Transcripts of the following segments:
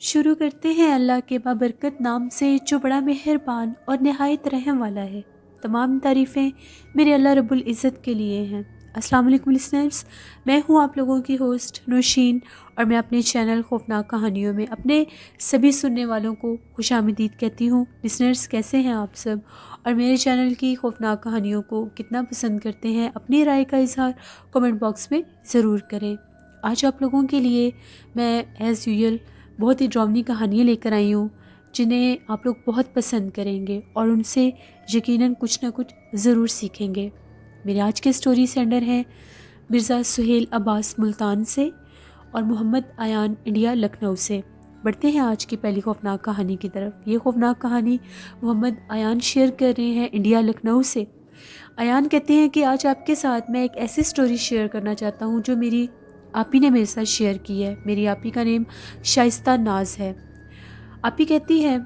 شروع کرتے ہیں اللہ کے بابرکت نام سے جو بڑا مہربان اور نہایت رحم والا ہے۔ تمام تعریفیں میرے اللہ رب العزت کے لیے ہیں۔ السلام علیکم لسنرز، میں ہوں آپ لوگوں کی ہوسٹ نوشین، اور میں اپنے چینل خوفناک کہانیوں میں اپنے سبھی سننے والوں کو خوش آمدید کہتی ہوں۔ لسنرز کیسے ہیں آپ سب، اور میرے چینل کی خوفناک کہانیوں کو کتنا پسند کرتے ہیں؟ اپنی رائے کا اظہار کمنٹ باکس میں ضرور کریں۔ آج آپ لوگوں کے لیے میں ایز یوزول بہت ہی ڈراؤنی کہانیاں لے کر آئی ہوں، جنہیں آپ لوگ بہت پسند کریں گے اور ان سے یقیناً کچھ نہ کچھ ضرور سیکھیں گے۔ میرے آج کے سٹوری سینڈر ہیں مرزا سہیل عباس ملتان سے اور محمد ایان انڈیا لکھنؤ سے۔ بڑھتے ہیں آج کی پہلی خوفناک کہانی کی طرف۔ یہ خوفناک کہانی محمد ایان شیئر کر رہے ہیں انڈیا لکھنؤ سے۔ ایان کہتے ہیں کہ آج آپ کے ساتھ میں ایک ایسی سٹوری شیئر کرنا چاہتا ہوں جو میری آپی نے میرے ساتھ شیئر کی ہے۔ میری آپی کا نیم شائستہ ناز ہے۔ آپی کہتی ہے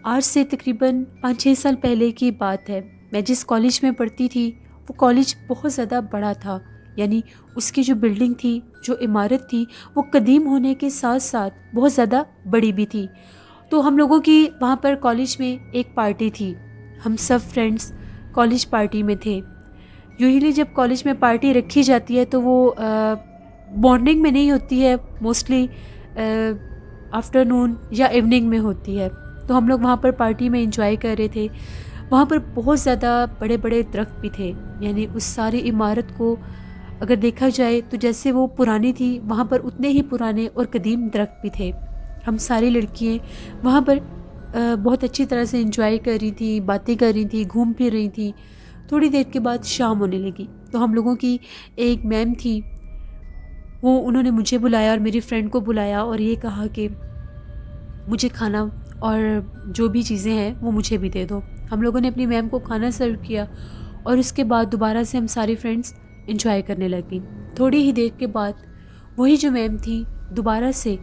آج سے تقریباً 5-6 سال پہلے کی بات ہے، میں جس کالج میں پڑھتی تھی وہ کالج بہت زیادہ بڑا تھا، یعنی اس کی جو بلڈنگ تھی، جو عمارت تھی، وہ قدیم ہونے کے ساتھ ساتھ بہت زیادہ بڑی بھی تھی۔ تو ہم لوگوں کی وہاں پر کالج میں ایک پارٹی تھی، ہم سب فرینڈس کالج پارٹی میں تھے۔ یوزلی جب کالج میں پارٹی رکھی جاتی ہے تو وہ مارننگ میں نہیں ہوتی ہے، موسٹلی آفٹرنون یا ایوننگ میں ہوتی ہے۔ تو ہم لوگ وہاں پر پارٹی میں انجوائے کر رہے تھے۔ وہاں پر بہت زیادہ بڑے بڑے درخت بھی تھے، یعنی اس ساری عمارت کو اگر دیکھا جائے تو جیسے وہ پرانی تھی، وہاں پر اتنے ہی پرانے اور قدیم درخت بھی تھے۔ ہم ساری لڑکیاں وہاں پر بہت اچھی طرح سے انجوائے کر رہی تھیں، باتیں کر رہی تھیں، گھوم پھر رہی تھیں۔ تھوڑی دیر کے بعد شام ہونے لگی تو ہم لوگوں کی ایک میم تھی، انہوں نے مجھے بلایا اور میری فرینڈ کو بلایا اور یہ کہا کہ مجھے کھانا اور جو بھی چیزیں ہیں وہ مجھے بھی دے دو۔ ہم لوگوں نے اپنی میم کو کھانا سرو کیا اور اس کے بعد دوبارہ سے ہم ساری فرینڈس انجوائے کرنے لگیں۔ تھوڑی ہی دیر کے بعد وہی جو میم تھی دوبارہ سے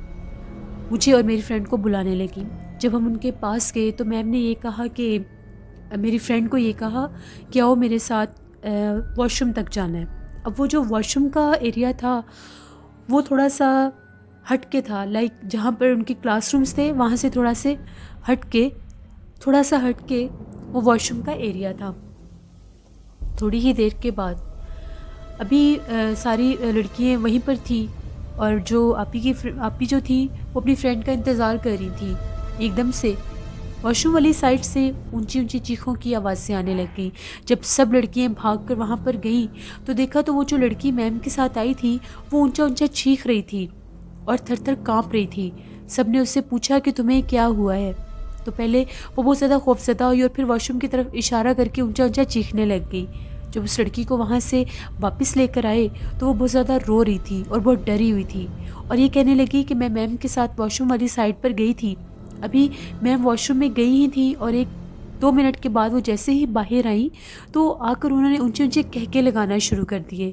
مجھے اور میری فرینڈ کو بلانے لگی۔ جب ہم ان کے پاس گئے تو میم نے یہ کہا کہ میری فرینڈ کو یہ کہا کہ آؤ میرے ساتھ واش روم تک جانا ہے۔ اب وہ جو واش روم کا ایریا تھا وہ تھوڑا سا ہٹ کے تھا، لائک جہاں پر ان کے کلاس رومز تھے وہاں سے تھوڑا سا ہٹ کے وہ واش روم کا ایریا تھا۔ تھوڑی ہی دیر کے بعد ابھی ساری لڑکیاں وہیں پر تھیں اور جو آپی جو تھی وہ اپنی فرینڈ کا انتظار کر رہی تھی۔ ایک دم سے واش روم والی سائڈ سے اونچی اونچی چیخوں کی آوازیں آنے لگ گئیں۔ جب سب لڑکیاں بھاگ کر وہاں پر گئیں تو دیکھا تو وہ جو لڑکی میم کے ساتھ آئی تھی وہ اونچا اونچا چیخ رہی تھی اور تھر تھر کانپ رہی تھی۔ سب نے اس سے پوچھا کہ تمہیں کیا ہوا ہے؟ تو پہلے وہ بہت زیادہ خوفزدہ ہوئی اور پھر واش روم کی طرف اشارہ کر کے اونچا اونچا چیخنے لگ گئی۔ جب اس لڑکی کو وہاں سے واپس لے کر آئے تو وہ بہت زیادہ رو رہی تھی اور بہت ڈری ہوئی تھی اور یہ کہنے لگی کہ میں میم کے ساتھ واش روم والی سائڈ پر گئی تھی، ابھی میم واش روم میں گئی ہی تھی اور 1-2 منٹ کے بعد وہ جیسے ہی باہر آئیں تو آ کر انہوں نے اونچے اونچے کہکے لگانا شروع کر دیے۔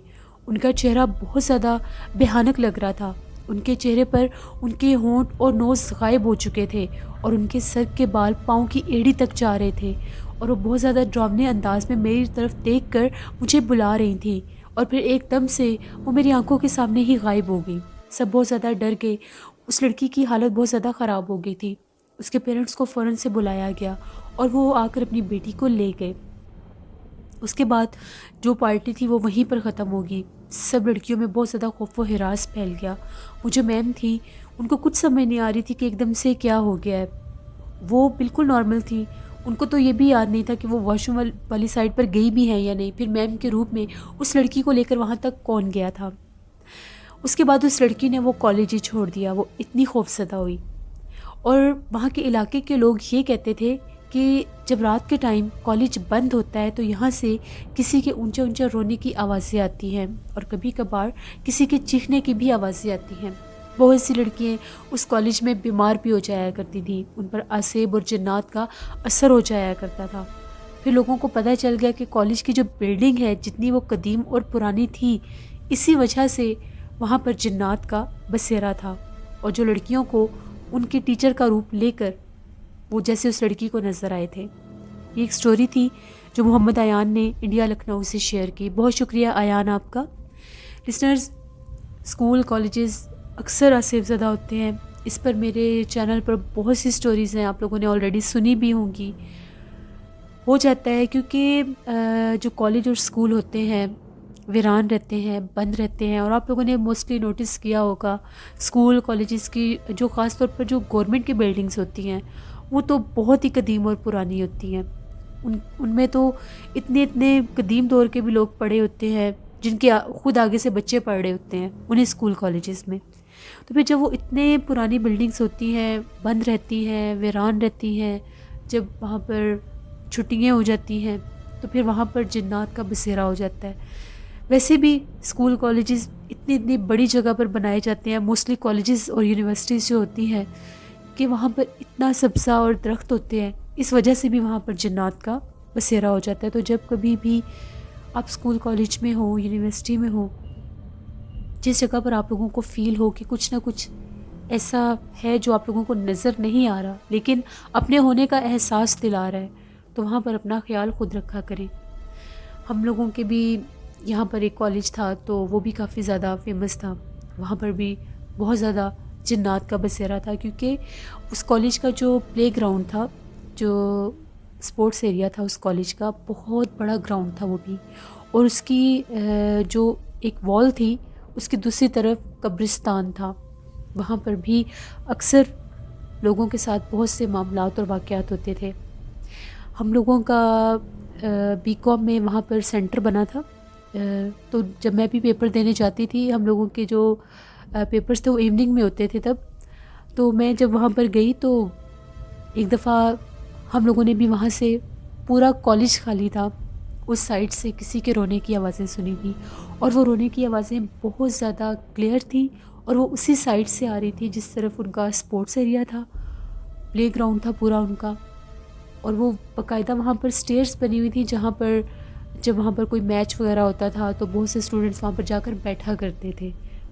ان کا چہرہ بہت زیادہ بھیانک لگ رہا تھا، ان کے چہرے پر ان کے ہونٹ اور نوز غائب ہو چکے تھے اور ان کے سر کے بال پاؤں کی ایڑی تک جا رہے تھے، اور وہ بہت زیادہ ڈراؤنے انداز میں میری طرف دیکھ کر مجھے بلا رہی تھیں، اور پھر ایک دم سے وہ میری آنکھوں کے سامنے ہی غائب ہو گئی۔ سب بہت زیادہ ڈر گئے۔ اس لڑکی کی حالت بہت زیادہ خراب ہو گئی تھی۔ اس کے پیرنٹس کو فوراً سے بلایا گیا اور وہ آ کر اپنی بیٹی کو لے گئے۔ اس کے بعد جو پارٹی تھی وہ وہیں پر ختم ہوگی۔ سب لڑکیوں میں بہت زیادہ خوف و ہراس پھیل گیا۔ وہ جو میم تھی ان کو کچھ سمجھ نہیں آ رہی تھی کہ ایک دم سے کیا ہو گیا ہے۔ وہ بالکل نارمل تھی، ان کو تو یہ بھی یاد نہیں تھا کہ وہ واش روم والی سائڈ پر گئی بھی ہیں یا نہیں، پھر میم کے روپ میں اس لڑکی کو لے کر وہاں تک کون گیا تھا۔ اس کے بعد اس لڑکی نے وہ کالج ہی چھوڑ دیا، وہ اتنی خوفزدہ ہوئی۔ اور وہاں کے علاقے کے لوگ یہ کہتے تھے کہ جب رات کے ٹائم کالج بند ہوتا ہے تو یہاں سے کسی کے اونچا اونچا رونے کی آوازیں آتی ہیں اور کبھی کبھار کسی کے چیخنے کی بھی آوازیں آتی ہیں۔ بہت سی لڑکیاں اس کالج میں بیمار بھی ہو جایا کرتی تھیں، ان پر عصیب اور جنات کا اثر ہو جایا کرتا تھا۔ پھر لوگوں کو پتہ چل گیا کہ کالج کی جو بلڈنگ ہے جتنی وہ قدیم اور پرانی تھی، اسی وجہ سے وہاں پر جنات کا بسیرا تھا، اور جو لڑکیوں کو ان کے ٹیچر کا روپ لے کر وہ جیسے اس لڑکی کو نظر آئے تھے۔ یہ ایک سٹوری تھی جو محمد ایان نے انڈیا لکھنؤ سے شیئر کی۔ بہت شکریہ ایان آپ کا۔ لسنرز، اسکول کالجز اکثر آصف زدہ ہوتے ہیں، اس پر میرے چینل پر بہت سی سٹوریز ہیں، آپ لوگوں نے آلریڈی سنی بھی ہوں گی. ہو جاتا ہے کیونکہ جو کالج اور اسکول ہوتے ہیں ویران رہتے ہیں، بند رہتے ہیں، اور آپ لوگوں نے موسٹلی نوٹس کیا ہوگا اسکول کالجز کی جو خاص طور پر جو گورنمنٹ کی بلڈنگس ہوتی ہیں وہ تو بہت ہی قدیم اور پرانی ہوتی ہیں. ان میں تو اتنے قدیم دور کے بھی لوگ پڑھے ہوتے ہیں جن کے خود آگے سے بچے پڑھ رہے ہوتے ہیں انہیں اسکول کالجز میں. تو پھر جب وہ اتنے پرانی بلڈنگس ہوتی ہیں، بند رہتی ہیں، ویران رہتی ہیں، جب وہاں پر چھٹیاں ہو جاتی ہیں تو پھر وہاں پر جنات کا بسیرا ہو جاتا ہے. ویسے بھی اسکول کالجز اتنی بڑی جگہ پر بنائے جاتے ہیں، موسٹلی کالجز اور یونیورسٹیز جو ہوتی ہیں کہ وہاں پر اتنا سبزہ اور درخت ہوتے ہیں، اس وجہ سے بھی وہاں پر جنات کا بسیرا ہو جاتا ہے. تو جب کبھی بھی آپ اسکول کالج میں ہو، یونیورسٹی میں ہو، جس جگہ پر آپ لوگوں کو فیل ہو کہ کچھ نہ کچھ ایسا ہے جو آپ لوگوں کو نظر نہیں آ رہا لیکن اپنے ہونے کا احساس دلا رہا ہے، تو وہاں پر اپنا خیال خود رکھا کریں. ہم لوگوں کے بھی یہاں پر ایک کالج تھا تو وہ بھی کافی زیادہ فیمس تھا، وہاں پر بھی بہت زیادہ جنات کا بسیرا تھا کیونکہ اس کالج کا جو پلے گراؤنڈ تھا، جو اسپورٹس ایریا تھا اس کالج کا، بہت بڑا گراؤنڈ تھا وہ بھی، اور اس کی جو ایک وال تھی اس کی دوسری طرف قبرستان تھا. وہاں پر بھی اکثر لوگوں کے ساتھ بہت سے معاملات اور واقعات ہوتے تھے. ہم لوگوں کا بی کام میں وہاں پر سینٹر بنا تھا، تو جب میں بھی پیپر دینے جاتی تھی، ہم لوگوں کے جو پیپرز تھے وہ ایوننگ میں ہوتے تھے تب، تو میں جب وہاں پر گئی تو ایک دفعہ ہم لوگوں نے بھی وہاں سے پورا کالج خالی تھا، اس سائڈ سے کسی کے رونے کی آوازیں سنی تھی، اور وہ رونے کی آوازیں بہت زیادہ کلیئر تھی اور وہ اسی سائڈ سے آ رہی تھی جس طرف ان کا اسپورٹس ایریا تھا، پلے گراؤنڈ تھا پورا ان کا. اور وہ باقاعدہ وہاں پر اسٹیئرس بنی ہوئی تھی جہاں پر جب وہاں پر کوئی میچ وغیرہ ہوتا تھا تو بہت سے اسٹوڈنٹس وہاں پر جا کر بیٹھا کرتے تھے.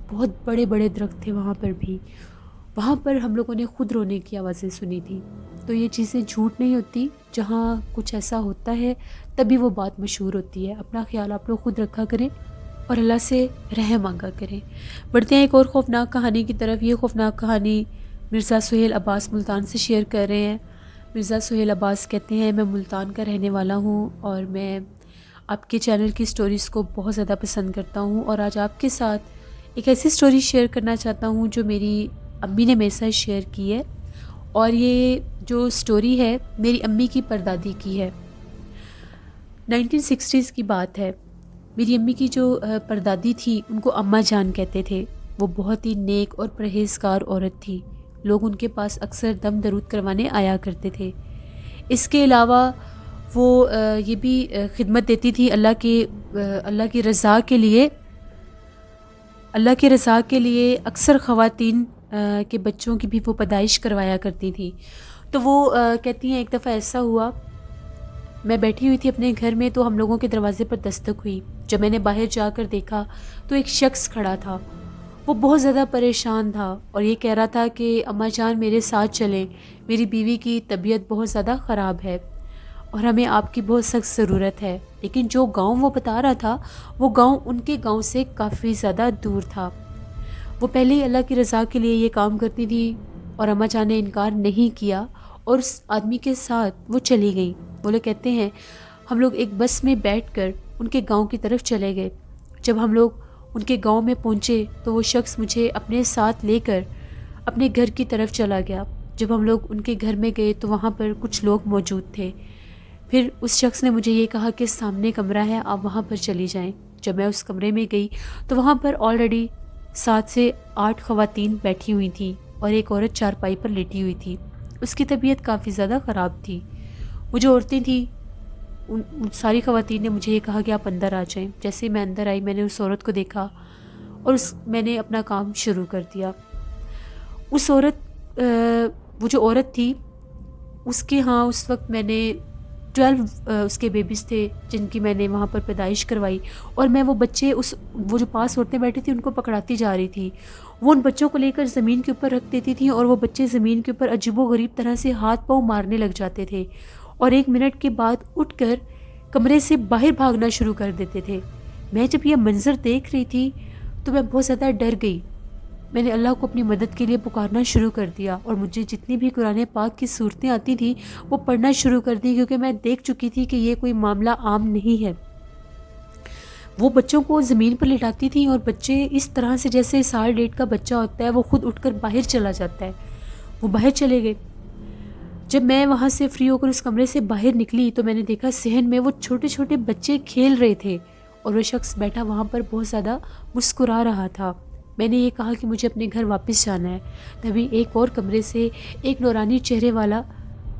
بہت بڑے بڑے درخت تھے وہاں پر بھی، وہاں پر ہم لوگوں نے خود رونے کی آوازیں سنی تھی. تو یہ چیزیں جھوٹ نہیں ہوتی، جہاں کچھ ایسا ہوتا ہے تبھی وہ بات مشہور ہوتی ہے. اپنا خیال آپ لوگ خود رکھا کریں اور اللہ سے رحم مانگا کریں. بڑھتے ہیں ایک اور خوفناک کہانی کی طرف. یہ خوفناک کہانی مرزا سہیل عباس ملتان سے شیئر کر رہے ہیں. مرزا سہیل عباس کہتے ہیں، میں ملتان کا رہنے والا ہوں اور میں آپ کے چینل کی سٹوریز کو بہت زیادہ پسند کرتا ہوں، اور آج آپ کے ساتھ ایک ایسی سٹوری شیئر کرنا چاہتا ہوں جو میری امی نے میرے ساتھ شیئر کی ہے. اور یہ جو سٹوری ہے میری امی کی پردادی کی ہے. 1960s کی بات ہے. میری امی کی جو پردادی تھی ان کو اماں جان کہتے تھے. وہ بہت ہی نیک اور پرہیزگار عورت تھی. لوگ ان کے پاس اکثر دم درود کروانے آیا کرتے تھے. اس کے علاوہ وہ یہ بھی خدمت دیتی تھی اللہ کی رضا کے لیے اکثر خواتین کے بچوں کی بھی وہ پیدائش کروایا کرتی تھی. تو وہ کہتی ہیں ایک دفعہ ایسا ہوا، میں بیٹھی ہوئی تھی اپنے گھر میں تو ہم لوگوں کے دروازے پر دستک ہوئی. جب میں نے باہر جا کر دیکھا تو ایک شخص کھڑا تھا. وہ بہت زیادہ پریشان تھا اور یہ کہہ رہا تھا کہ اماں جان میرے ساتھ چلیں، میری بیوی کی طبیعت بہت زیادہ خراب ہے اور ہمیں آپ کی بہت سخت ضرورت ہے. لیکن جو گاؤں وہ بتا رہا تھا وہ گاؤں ان کے گاؤں سے کافی زیادہ دور تھا. وہ پہلے ہی اللہ کی رضا کے لیے یہ کام کرتی تھی اور اماں جان نے انکار نہیں کیا اور اس آدمی کے ساتھ وہ چلی گئیں. وہ لوگ کہتے ہیں ہم لوگ ایک بس میں بیٹھ کر ان کے گاؤں کی طرف چلے گئے. جب ہم لوگ ان کے گاؤں میں پہنچے تو وہ شخص مجھے اپنے ساتھ لے کر اپنے گھر کی طرف چلا گیا. جب ہم لوگ ان کے گھر میں گئے تو وہاں پر کچھ لوگ موجود تھے. پھر اس شخص نے مجھے یہ کہا کہ سامنے کمرہ ہے، آپ وہاں پر چلی جائیں. جب میں اس کمرے میں گئی تو وہاں پر آلریڈی 7 سے 8 خواتین بیٹھی ہوئی تھیں اور ایک عورت چارپائی پر لیٹی ہوئی تھی. اس کی طبیعت کافی زیادہ خراب تھی. وہ جو عورتیں تھیں ان ساری خواتین نے مجھے یہ کہا کہ آپ اندر آ جائیں. جیسے ہی میں اندر آئی میں نے اس عورت کو دیکھا اور میں نے اپنا کام شروع کر دیا. وہ جو عورت تھی اس کے ہاں اس وقت میں نے 12 اس کے بیبیز تھے جن کی میں نے وہاں پر پیدائش کروائی، اور میں وہ بچے وہ جو پاس عورتیں بیٹھی تھیں ان کو پکڑاتی جا رہی تھی. وہ ان بچوں کو لے کر زمین کے اوپر رکھ دیتی تھیں اور وہ بچے زمین کے اوپر عجیب و غریب طرح سے ہاتھ پاؤں مارنے لگ جاتے تھے اور 1 منٹ کے بعد اٹھ کر کمرے سے باہر بھاگنا شروع کر دیتے تھے. میں جب یہ منظر دیکھ رہی تھی تو میں بہت زیادہ ڈر گئی میں نے اللہ کو اپنی مدد کے لیے پکارنا شروع کر دیا اور مجھے جتنی بھی قرآن پاک کی صورتیں آتی تھیں وہ پڑھنا شروع کر دی، کیونکہ میں دیکھ چکی تھی کہ یہ کوئی معاملہ عام نہیں ہے۔ وہ بچوں کو زمین پر لٹاتی تھیں اور بچے اس طرح سے جیسے سال ڈیڑھ کا بچہ ہوتا ہے وہ خود اٹھ کر باہر چلا جاتا ہے۔ وہ باہر چلے گئے۔ جب میں وہاں سے فری ہو کر اس کمرے سے باہر نکلی تو میں نے دیکھا صحن میں وہ چھوٹے چھوٹے بچے کھیل رہے تھے اور وہ شخص بیٹھا وہاں پر بہت زیادہ مسکرا رہا تھا۔ میں نے یہ کہا کہ مجھے اپنے گھر واپس جانا ہے۔ تبھی ایک اور کمرے سے ایک نورانی چہرے والا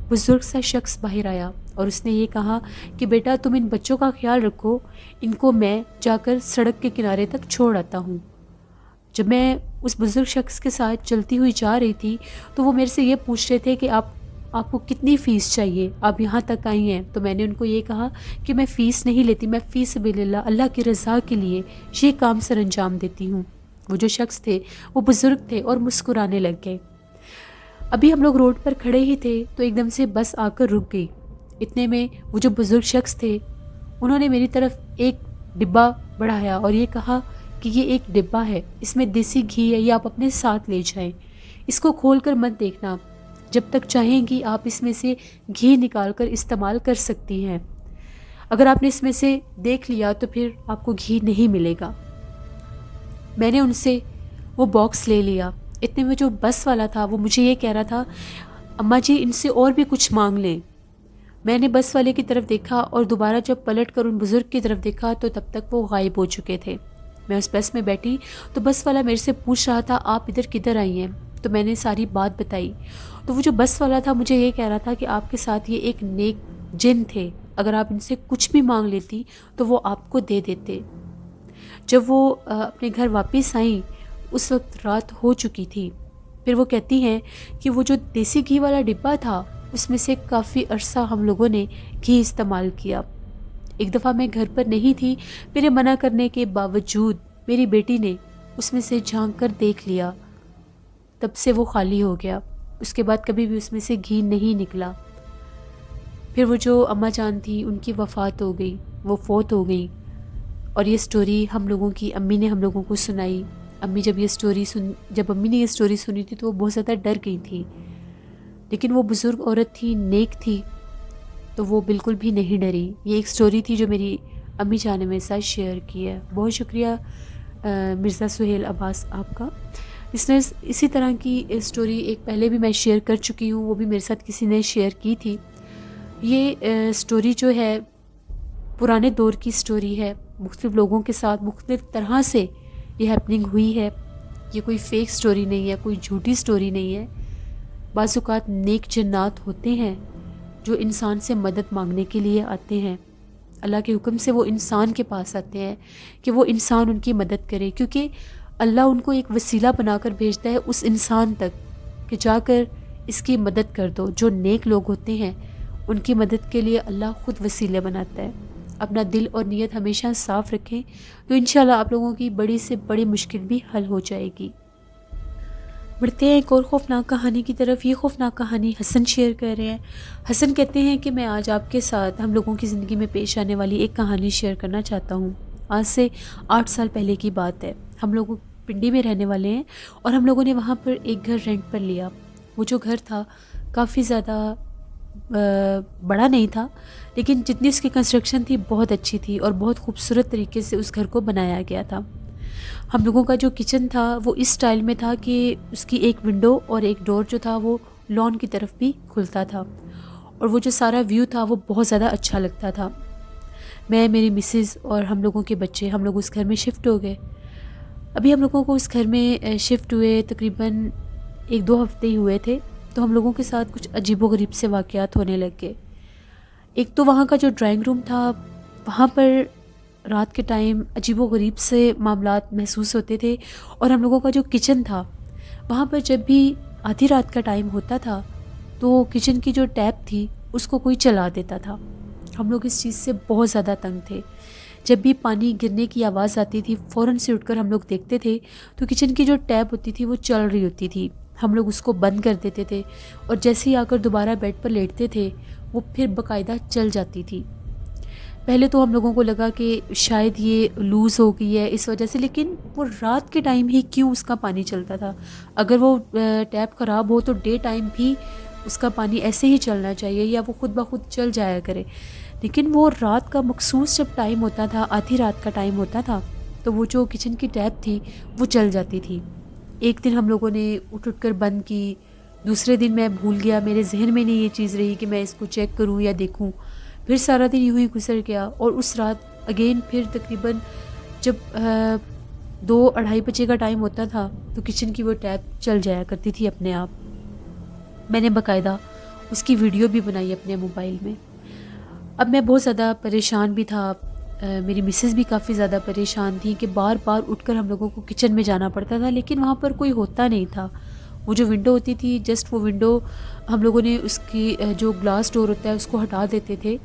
بزرگ سا شخص باہر آیا اور اس نے یہ کہا کہ بیٹا تم ان بچوں کا خیال رکھو، ان کو میں جا کر سڑک کے کنارے تک چھوڑ آتا ہوں۔ جب میں اس بزرگ شخص کے ساتھ چلتی ہوئی جا رہی تھی تو وہ میرے سے یہ پوچھ رہے تھے کہ آپ کو کتنی فیس چاہیے، آپ یہاں تک آئی ہیں؟ تو میں نے ان کو یہ کہا کہ میں فیس نہیں لیتی، میں فی سبیل اللہ کی رضا کے لیے یہ کام سر انجام دیتی ہوں۔ وہ جو شخص تھے وہ بزرگ تھے اور مسکرانے لگ گئے۔ ابھی ہم لوگ روڈ پر کھڑے ہی تھے تو ایک دم سے بس آ کر رک گئی۔ اتنے میں وہ جو بزرگ شخص تھے انہوں نے میری طرف ایک ڈبہ بڑھایا اور یہ کہا کہ یہ ایک ڈبہ ہے، اس میں دیسی گھی ہے، یہ آپ اپنے ساتھ لے جائیں، اس کو کھول کر مت دیکھنا، جب تک چاہیں گی آپ اس میں سے گھی نکال کر استعمال کر سکتی ہیں، اگر آپ نے اس میں سے دیکھ لیا تو پھر آپ کو گھی نہیں ملے گا۔ میں نے ان سے وہ باکس لے لیا۔ اتنے میں جو بس والا تھا وہ مجھے یہ کہہ رہا تھا اماں جی ان سے اور بھی کچھ مانگ لیں۔ میں نے بس والے کی طرف دیکھا اور دوبارہ جب پلٹ کر ان بزرگ کی طرف دیکھا تو تب تک وہ غائب ہو چکے تھے۔ میں اس بس میں بیٹھی تو بس والا میرے سے پوچھ رہا تھا آپ ادھر کدھر آئی ہیں؟ تو میں نے ساری بات بتائی تو وہ جو بس والا تھا مجھے یہ کہہ رہا تھا کہ آپ کے ساتھ یہ ایک نیک جن تھے، اگر آپ ان سے کچھ بھی مانگ لیتی تو وہ آپ کو دے دیتے۔ جب وہ اپنے گھر واپس آئیں اس وقت رات ہو چکی تھی۔ پھر وہ کہتی ہیں کہ وہ جو دیسی گھی والا ڈبہ تھا اس میں سے کافی عرصہ ہم لوگوں نے گھی استعمال کیا۔ ایک دفعہ میں گھر پر نہیں تھی، میرے منع کرنے کے باوجود میری بیٹی نے اس میں سے جھانک کر دیکھ لیا، تب سے وہ خالی ہو گیا۔ اس کے بعد کبھی بھی اس میں سے گھی نہیں نکلا۔ پھر وہ جو اماں جان تھی ان کی وفات ہو گئی، وہ فوت ہو گئی، اور یہ سٹوری ہم لوگوں کی امی نے ہم لوگوں کو سنائی۔ امی جب امی نے یہ سٹوری سنی تھی تو وہ بہت زیادہ ڈر گئی تھی، لیکن وہ بزرگ عورت تھی، نیک تھی، تو وہ بالکل بھی نہیں ڈری۔ یہ ایک سٹوری تھی جو میری امی جان نے میرے ساتھ شیئر کی ہے۔ بہت شکریہ مرزا سہیل عباس آپ کا۔ اس نے اسی طرح کی سٹوری ایک پہلے بھی میں شیئر کر چکی ہوں، وہ بھی میرے ساتھ کسی نے شیئر کی تھی۔ یہ سٹوری جو ہے پرانے دور کی سٹوری ہے، مختلف لوگوں کے ساتھ مختلف طرح سے یہ ہیپننگ ہوئی ہے۔ یہ کوئی فیک سٹوری نہیں ہے، کوئی جھوٹی سٹوری نہیں ہے۔ بعض اوقات نیک جنات ہوتے ہیں جو انسان سے مدد مانگنے کے لیے آتے ہیں، اللہ کے حکم سے وہ انسان کے پاس آتے ہیں کہ وہ انسان ان کی مدد کرے، کیونکہ اللہ ان کو ایک وسیلہ بنا کر بھیجتا ہے اس انسان تک کہ جا کر اس کی مدد کر دو۔ جو نیک لوگ ہوتے ہیں ان کی مدد کے لیے اللہ خود وسیلے بناتا ہے۔ اپنا دل اور نیت ہمیشہ صاف رکھیں تو انشاءاللہ آپ لوگوں کی بڑی سے بڑی مشکل بھی حل ہو جائے گی۔ بڑھتے ہیں ایک اور خوفناک کہانی کی طرف۔ یہ خوفناک کہانی حسن شیئر کر رہے ہیں۔ حسن کہتے ہیں کہ میں آج آپ کے ساتھ ہم لوگوں کی زندگی میں پیش آنے والی ایک کہانی شیئر کرنا چاہتا ہوں۔ آج سے 8 سال پہلے کی بات ہے۔ ہم لوگ پنڈی میں رہنے والے ہیں اور ہم لوگوں نے وہاں پر ایک گھر رینٹ پر لیا۔ وہ جو گھر تھا کافی زیادہ بڑا نہیں تھا، لیکن جتنی اس کی کنسٹرکشن تھی بہت اچھی تھی اور بہت خوبصورت طریقے سے اس گھر کو بنایا گیا تھا۔ ہم لوگوں کا جو کچن تھا وہ اس سٹائل میں تھا کہ اس کی ایک ونڈو اور ایک ڈور جو تھا وہ لان کی طرف بھی کھلتا تھا، اور وہ جو سارا ویو تھا وہ بہت زیادہ اچھا لگتا تھا۔ میں، میری مسز اور ہم لوگوں کے بچے، ہم لوگ اس گھر میں شفٹ ہو گئے۔ ابھی ہم لوگوں کو اس گھر میں شفٹ ہوئے تقریباً 1-2 ہفتے ہی ہوئے تھے، تو ہم لوگوں کے ساتھ کچھ عجیب و غریب سے واقعات ہونے لگ گئے۔ ایک تو وہاں کا جو ڈرائنگ روم تھا وہاں پر رات کے ٹائم عجیب و غریب سے معاملات محسوس ہوتے تھے، اور ہم لوگوں کا جو کچن تھا وہاں پر جب بھی آدھی رات کا ٹائم ہوتا تھا تو کچن کی جو ٹیپ تھی اس کو کوئی چلا دیتا تھا۔ ہم لوگ اس چیز سے بہت زیادہ تنگ تھے۔ جب بھی پانی گرنے کی آواز آتی تھی فوراً سے اٹھ کر ہم لوگ دیکھتے تھے تو کچن کی جو ٹیپ ہوتی تھی وہ چل رہی ہوتی تھی۔ ہم لوگ اس کو بند کر دیتے تھے اور جیسے ہی آ کر دوبارہ بیڈ پر لیٹتے تھے وہ پھر باقاعدہ چل جاتی تھی۔ پہلے تو ہم لوگوں کو لگا کہ شاید یہ لوز ہو گئی ہے اس وجہ سے، لیکن وہ رات کے ٹائم ہی کیوں اس کا پانی چلتا تھا؟ اگر وہ ٹیپ خراب ہو تو ڈے ٹائم بھی اس کا پانی ایسے ہی چلنا چاہیے یا وہ خود بخود چل جایا کرے، لیکن وہ رات کا مخصوص جب ٹائم ہوتا تھا، آدھی رات کا ٹائم ہوتا تھا، تو وہ جو کچن کی ٹیپ تھی وہ چل جاتی تھی۔ ایک دن ہم لوگوں نے اٹھ کر بند کی، دوسرے دن میں بھول گیا، میرے ذہن میں نہیں یہ چیز رہی کہ میں اس کو چیک کروں یا دیکھوں، پھر سارا دن یوں ہی گزر گیا، اور اس رات اگین پھر تقریباً جب 2-2:30 بجے کا ٹائم ہوتا تھا تو کچن کی وہ ٹیپ چل جایا کرتی تھی اپنے آپ۔ میں نے باقاعدہ اس کی ویڈیو بھی بنائی اپنے موبائل میں۔ اب میں بہت زیادہ پریشان بھی تھا، میری مسز بھی کافی زیادہ پریشان تھی کہ بار بار اٹھ کر ہم لوگوں کو کچن میں جانا پڑتا تھا، لیکن وہاں پر کوئی ہوتا نہیں تھا۔ وہ جو ونڈو ہوتی تھی، جسٹ وہ ونڈو ہم لوگوں نے اس کی جو گلاس ڈور ہوتا ہے اس کو ہٹا دیتے تھے،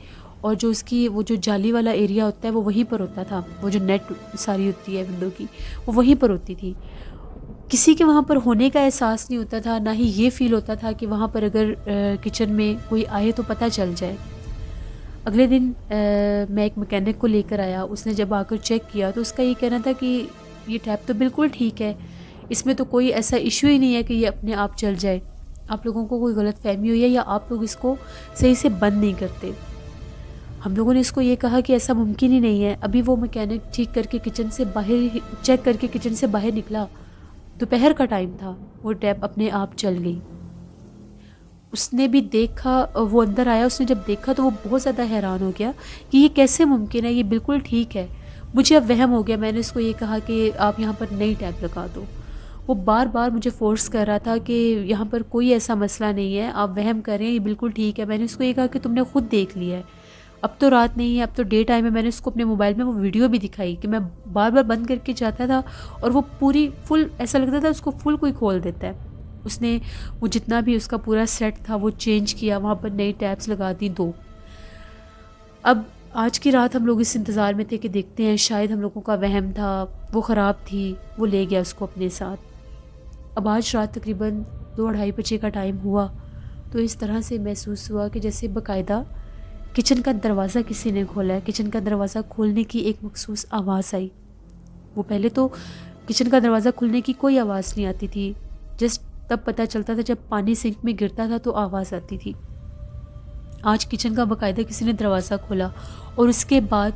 اور جو اس کی وہ جو جالی والا ایریا ہوتا ہے وہ وہیں پر ہوتا تھا، وہ جو نیٹ ساری ہوتی ہے ونڈو کی وہ وہیں پر ہوتی تھی۔ کسی کے وہاں پر ہونے کا احساس نہیں ہوتا تھا، نہ ہی یہ فیل ہوتا تھا کہ وہاں پر اگر کچن میں کوئی آئے تو پتہ چل جائے۔ اگلے دن میں ایک میکینک کو لے کر آیا، اس نے جب آ کر چیک کیا تو اس کا یہ کہنا تھا کہ یہ ٹیپ تو بالکل ٹھیک ہے، اس میں تو کوئی ایسا ایشو ہی نہیں ہے کہ یہ اپنے آپ چل جائے، آپ لوگوں کو کوئی غلط فہمی ہوئی ہے یا آپ لوگ اس کو صحیح سے بند نہیں کرتے۔ ہم لوگوں نے اس کو یہ کہا کہ ایسا ممکن ہی نہیں ہے، ابھی وہ میکینک ٹھیک کر کے کچن سے باہر چیک کر کے کچن سے باہر نکلا، دوپہر کا ٹائم تھا، وہ ٹیپ اپنے آپ چل گئی۔ اس نے بھی دیکھا، وہ اندر آیا، اس نے جب دیکھا تو وہ بہت زیادہ حیران ہو گیا کہ یہ کیسے ممکن ہے، یہ بالکل ٹھیک ہے۔ مجھے اب وہم ہو گیا، میں نے اس کو یہ کہا کہ آپ یہاں پر نئی ٹیپ لگا دو۔ وہ بار بار مجھے فورس کر رہا تھا کہ یہاں پر کوئی ایسا مسئلہ نہیں ہے، آپ وہم کر رہے ہیں، یہ بالکل ٹھیک ہے۔ میں نے اس کو یہ کہا کہ تم نے خود دیکھ لیا ہے، اب تو رات نہیں ہے، اب تو ڈے ٹائم ہے۔ میں نے اس کو اپنے موبائل میں وہ ویڈیو بھی دکھائی کہ میں بار بار بند کر کے جاتا تھا اور وہ پوری فل ایسا لگتا تھا اس کو فل کوئی کھول دیتا ہے۔ اس نے وہ جتنا بھی اس کا پورا سیٹ تھا وہ چینج کیا، وہاں پر نئی ٹیپس لگا دی 2۔ اب آج کی رات ہم لوگ اس انتظار میں تھے کہ دیکھتے ہیں، شاید ہم لوگوں کا وہم تھا، وہ خراب تھی، وہ لے گیا اس کو اپنے ساتھ۔ اب آج رات تقریباً 2-2:30 بجے کا ٹائم ہوا تو اس طرح سے محسوس ہوا کہ جیسے باقاعدہ کچن کا دروازہ کسی نے کھولا ہے۔ کچن کا دروازہ کھولنے کی ایک مخصوص آواز آئی۔ وہ پہلے تو کچن کا دروازہ کھلنے کی کوئی آواز نہیں آتی تھی، جسٹ تب پتہ چلتا تھا جب پانی سنک میں گرتا تھا تو آواز آتی تھی۔ آج کچن کا باقاعدہ کسی نے دروازہ کھولا اور اس کے بعد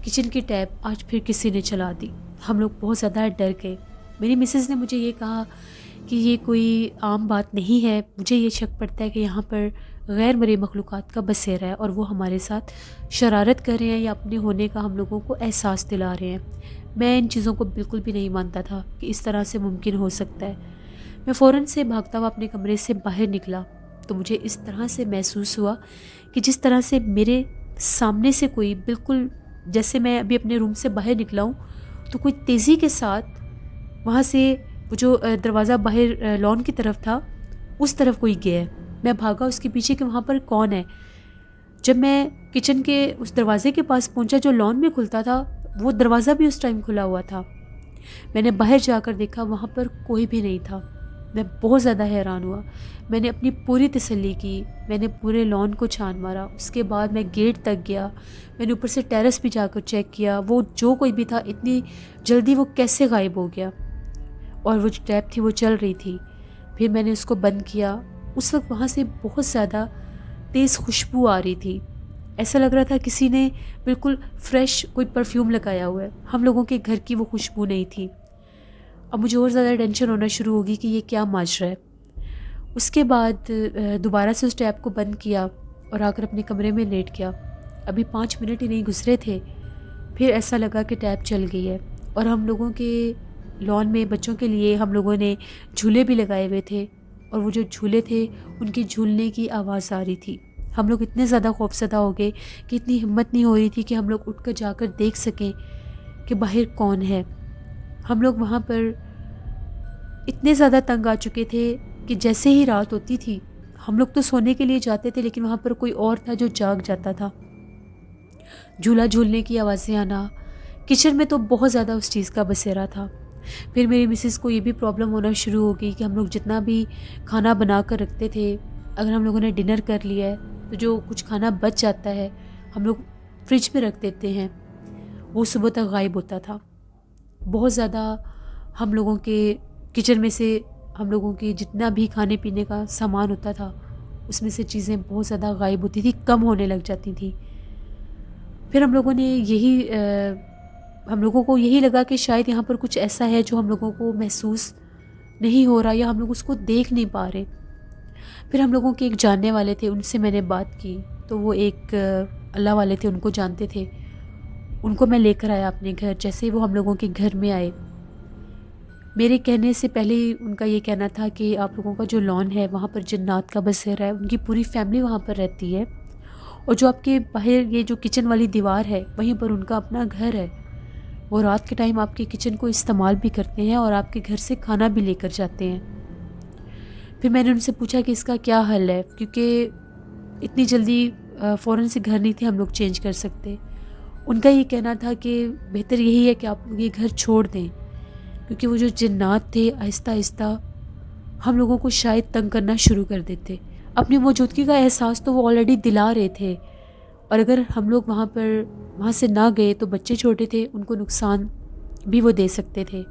کچن کی ٹیپ آج پھر کسی نے چلا دی۔ ہم لوگ بہت زیادہ ڈر گئے۔ میری مسز نے مجھے یہ کہا کہ یہ کوئی عام بات نہیں ہے، مجھے یہ شک پڑتا ہے کہ یہاں پر غیر مرئی مخلوقات کا بسیرا ہے اور وہ ہمارے ساتھ شرارت کر رہے ہیں یا اپنے ہونے کا ہم لوگوں کو احساس دلا رہے ہیں۔ میں ان چیزوں کو بالکل بھی نہیں مانتا تھا کہ اس طرح سے ممکن ہو سکتا ہے۔ میں فوراً سے بھاگتا ہوا اپنے کمرے سے باہر نکلا تو مجھے اس طرح سے محسوس ہوا کہ جس طرح سے میرے سامنے سے کوئی بالکل جیسے میں ابھی اپنے روم سے باہر نکلا ہوں تو کوئی تیزی کے ساتھ وہاں سے وہ جو دروازہ باہر لان کی طرف تھا اس طرف کوئی گیا ہے۔ میں بھاگا اس کے پیچھے کہ وہاں پر کون ہے۔ جب میں کچن کے اس دروازے کے پاس پہنچا جو لان میں کھلتا تھا، وہ دروازہ بھی اس ٹائم کھلا ہوا تھا۔ میں نے باہر جا کر دیکھا، وہاں پر کوئی بھی نہیں تھا۔ میں بہت زیادہ حیران ہوا۔ میں نے اپنی پوری تسلی کی، میں نے پورے لان کو چھان مارا، اس کے بعد میں گیٹ تک گیا، میں نے اوپر سے ٹیرس بھی جا کر چیک کیا، وہ جو کوئی بھی تھا اتنی جلدی وہ کیسے غائب ہو گیا، اور وہ جو ٹیپ تھی وہ چل رہی تھی۔ پھر میں نے اس کو بند کیا۔ اس وقت وہاں سے بہت زیادہ تیز خوشبو آ رہی تھی، ایسا لگ رہا تھا کسی نے بالکل فریش کوئی پرفیوم لگایا ہوا ہے۔ ہم لوگوں کے گھر کی وہ خوشبو نہیں تھی۔ اب مجھے اور زیادہ ٹینشن ہونا شروع ہوگی کہ یہ کیا ماجرا ہے۔ اس کے بعد دوبارہ سے اس ٹیپ کو بند کیا اور آ کر اپنے کمرے میں لیٹ گیا۔ ابھی 5 منٹ ہی نہیں گزرے تھے، پھر ایسا لگا کہ ٹیپ چل گئی ہے، اور ہم لوگوں کے لان میں بچوں کے لیے ہم لوگوں نے جھولے بھی لگائے ہوئے تھے، اور وہ جو جھولے تھے ان کی جھولنے کی آواز آ رہی تھی۔ ہم لوگ اتنے زیادہ خوفزدہ ہو گئے کہ اتنی ہمت نہیں ہو رہی تھی کہ ہم لوگ اٹھ کر جا کر دیکھ سکیں کہ باہر کون ہے۔ ہم لوگ وہاں پر اتنے زیادہ تنگ آ چکے تھے کہ جیسے ہی رات ہوتی تھی ہم لوگ تو سونے کے لیے جاتے تھے، لیکن وہاں پر کوئی اور تھا جو جاگ جاتا تھا۔ جھولا جھولنے کی آوازیں آنا، کچن میں تو بہت زیادہ اس چیز کا بسیرا تھا۔ پھر میری مسز کو یہ بھی پرابلم ہونا شروع ہو گئی کہ ہم لوگ جتنا بھی کھانا بنا کر رکھتے تھے، اگر ہم لوگوں نے ڈنر کر لیا ہے تو جو کچھ کھانا بچ جاتا ہے ہم لوگ فریج میں رکھ دیتے ہیں، وہ صبح تک غائب ہوتا تھا۔ بہت زیادہ ہم لوگوں کے کچن میں سے ہم لوگوں کے جتنا بھی کھانے پینے کا سامان ہوتا تھا اس میں سے چیزیں بہت زیادہ غائب ہوتی تھی، کم ہونے لگ جاتی تھیں۔ پھر ہم لوگوں کو یہی لگا کہ شاید یہاں پر کچھ ایسا ہے جو ہم لوگوں کو محسوس نہیں ہو رہا یا ہم لوگ اس کو دیکھ نہیں پا رہے۔ پھر ہم لوگوں کے ایک جاننے والے تھے، ان سے میں نے بات کی تو وہ ایک اللہ والے تھے، ان کو جانتے تھے، ان کو میں لے کر آیا اپنے گھر۔ جیسے ہی وہ ہم لوگوں کے گھر میں آئے، میرے کہنے سے پہلے ان کا یہ کہنا تھا کہ آپ لوگوں کا جو لان ہے وہاں پر جنات کا بسیرا ہے، ان کی پوری فیملی وہاں پر رہتی ہے، اور جو آپ کے باہر یہ جو کچن والی دیوار ہے وہیں پر ان کا اپنا گھر ہے۔ وہ رات کے ٹائم آپ کے کچن کو استعمال بھی کرتے ہیں اور آپ کے گھر سے کھانا بھی لے کر جاتے ہیں۔ پھر میں نے ان سے پوچھا کہ اس کا کیا حل ہے، کیونکہ اتنی جلدی فوراً سے گھر نہیں تھے ہم لوگ چینج کر سکتے۔ ان کا یہ کہنا تھا کہ بہتر یہی ہے کہ آپ یہ گھر چھوڑ دیں، کیونکہ وہ جو جنات تھے آہستہ آہستہ ہم لوگوں کو شاید تنگ کرنا شروع کر دیتے۔ اپنی موجودگی کا احساس تو وہ آلریڈی دلا رہے تھے، اور اگر ہم لوگ وہاں سے نہ گئے تو بچے چھوٹے تھے، ان کو نقصان بھی وہ دے سکتے تھے۔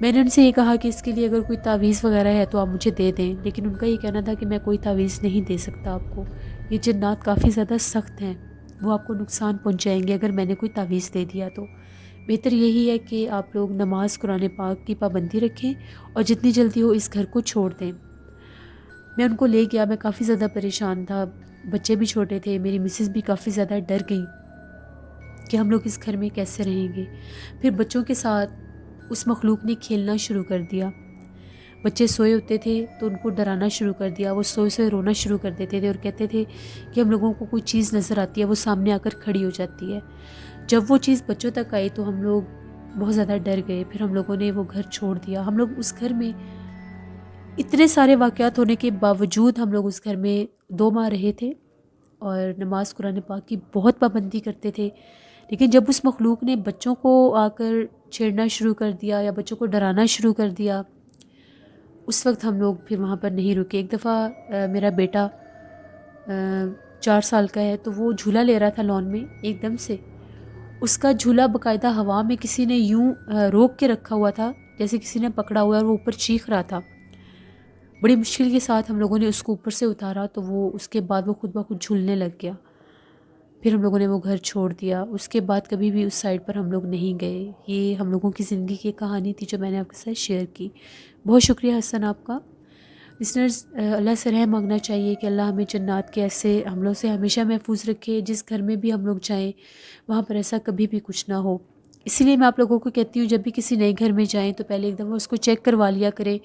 میں نے ان سے یہ کہا کہ اس کے لیے اگر کوئی تعویذ وغیرہ ہے تو آپ مجھے دے دیں، لیکن ان کا یہ کہنا تھا کہ میں کوئی تعویذ نہیں دے سکتا آپ کو، یہ جنات کافی زیادہ سخت ہیں، وہ آپ کو نقصان پہنچائیں گے اگر میں نے کوئی تعویذ دے دیا تو۔ بہتر یہی ہے کہ آپ لوگ نماز قرآن پاک کی پابندی رکھیں اور جتنی جلدی ہو اس گھر کو چھوڑ دیں۔ میں ان کو لے گیا، میں کافی زیادہ پریشان تھا، بچے بھی چھوٹے تھے، میری مسز بھی کافی زیادہ ڈر گئی کہ ہم لوگ اس گھر میں کیسے رہیں گے۔ پھر بچوں کے ساتھ اس مخلوق نے کھیلنا شروع کر دیا۔ بچے سوئے ہوتے تھے تو ان کو ڈرانا شروع کر دیا، وہ سوئے سوئے رونا شروع کر دیتے تھے اور کہتے تھے کہ ہم لوگوں کو کوئی چیز نظر آتی ہے، وہ سامنے آ کر کھڑی ہو جاتی ہے۔ جب وہ چیز بچوں تک آئی تو ہم لوگ بہت زیادہ ڈر گئے، پھر ہم لوگوں نے وہ گھر چھوڑ دیا۔ ہم لوگ اس گھر میں اتنے سارے واقعات ہونے کے باوجود ہم لوگ اس گھر میں 2 ماہ رہے تھے اور نماز قرآن پاک کی بہت پابندی کرتے تھے، لیکن جب اس مخلوق نے بچوں کو آ کر چھیڑنا شروع کر دیا یا بچوں کو ڈرانا شروع کر دیا، اس وقت ہم لوگ پھر وہاں پر نہیں رکے۔ ایک دفعہ میرا بیٹا 4 سال کا ہے تو وہ جھولا لے رہا تھا لان میں، ایک دم سے اس کا جھولا باقاعدہ ہوا میں کسی نے یوں روک کے رکھا ہوا تھا، جیسے کسی نے پکڑا ہوا ہے اور وہ اوپر چیخ رہا تھا۔ بڑی مشکل کے ساتھ ہم لوگوں نے اس کو اوپر سے اتارا تو وہ اس کے بعد وہ خود بخود جھولنے لگ گیا۔ پھر ہم لوگوں نے وہ گھر چھوڑ دیا، اس کے بعد کبھی بھی اس سائڈ پر ہم لوگ نہیں گئے۔ یہ ہم لوگوں کی زندگی کی کہانی تھی جو میں نے آپ کے ساتھ شیئر کی۔ بہت شکریہ حسن آپ کا۔ لسنرز، اللہ سے رحم مانگنا چاہیے کہ اللہ ہمیں جنات کے ایسے حملوں سے ہمیشہ محفوظ رکھے، جس گھر میں بھی ہم لوگ جائیں وہاں پر ایسا کبھی بھی کچھ نہ ہو۔ اسی لیے میں آپ لوگوں کو کہتی ہوں جب بھی کسی نئے گھر میں جائیں تو پہلے ایک دفعہ اس کو چیک کروا لیا کریں،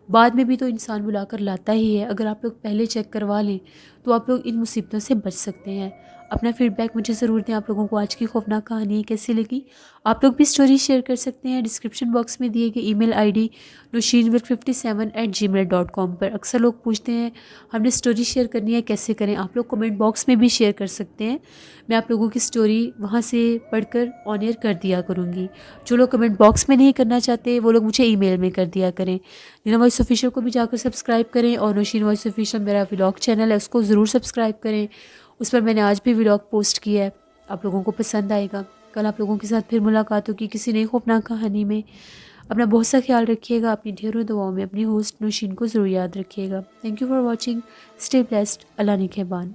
بعد میں بھی تو انسان بلا کر لاتا ہی ہے، اگر آپ لوگ پہلے چیک کروا لیں تو آپ لوگ ان مصیبتوں سے بچ سکتے ہیں۔ اپنا فیڈ بیک مجھے ضرور دیں، آپ لوگوں کو آج کی خوفناک کہانی کیسی لگی۔ آپ لوگ بھی سٹوری شیئر کر سکتے ہیں ڈسکرپشن باکس میں دیے گئے ای میل آئی ڈی noshinwir57@gmail.com پر۔ اکثر لوگ پوچھتے ہیں ہم نے سٹوری شیئر کرنی ہے کیسے کریں، آپ لوگ کمنٹ باکس میں بھی شیئر کر سکتے ہیں، میں آپ لوگوں کی سٹوری وہاں سے پڑھ کر آن ایئر کر دیا کروں گی۔ جو لوگ کمنٹ باکس میں نہیں کرنا چاہتے وہ لوگ مجھے ای میل میں کر دیا کریں۔ نینا وائس آفیشیل کو بھی جا کر سبسکرائب کریں، اور نوشین وائس آفیشیل میرا ولاگ چینل ہے اس کو ضرور سبسکرائب کریں، اس پر میں نے آج بھی ولاگ پوسٹ کیا ہے، آپ لوگوں کو پسند آئے گا۔ کل آپ لوگوں کے ساتھ پھر ملاقات ہوگی کسی نئی خوفناک کہانی میں۔ اپنا بہت سا خیال رکھیے گا، اپنی ڈھیروں دعاؤں میں اپنی ہوسٹ نوشین کو ضرور یاد رکھیے گا۔ Thank you for watching, stay blessed, اللہ نگہبان۔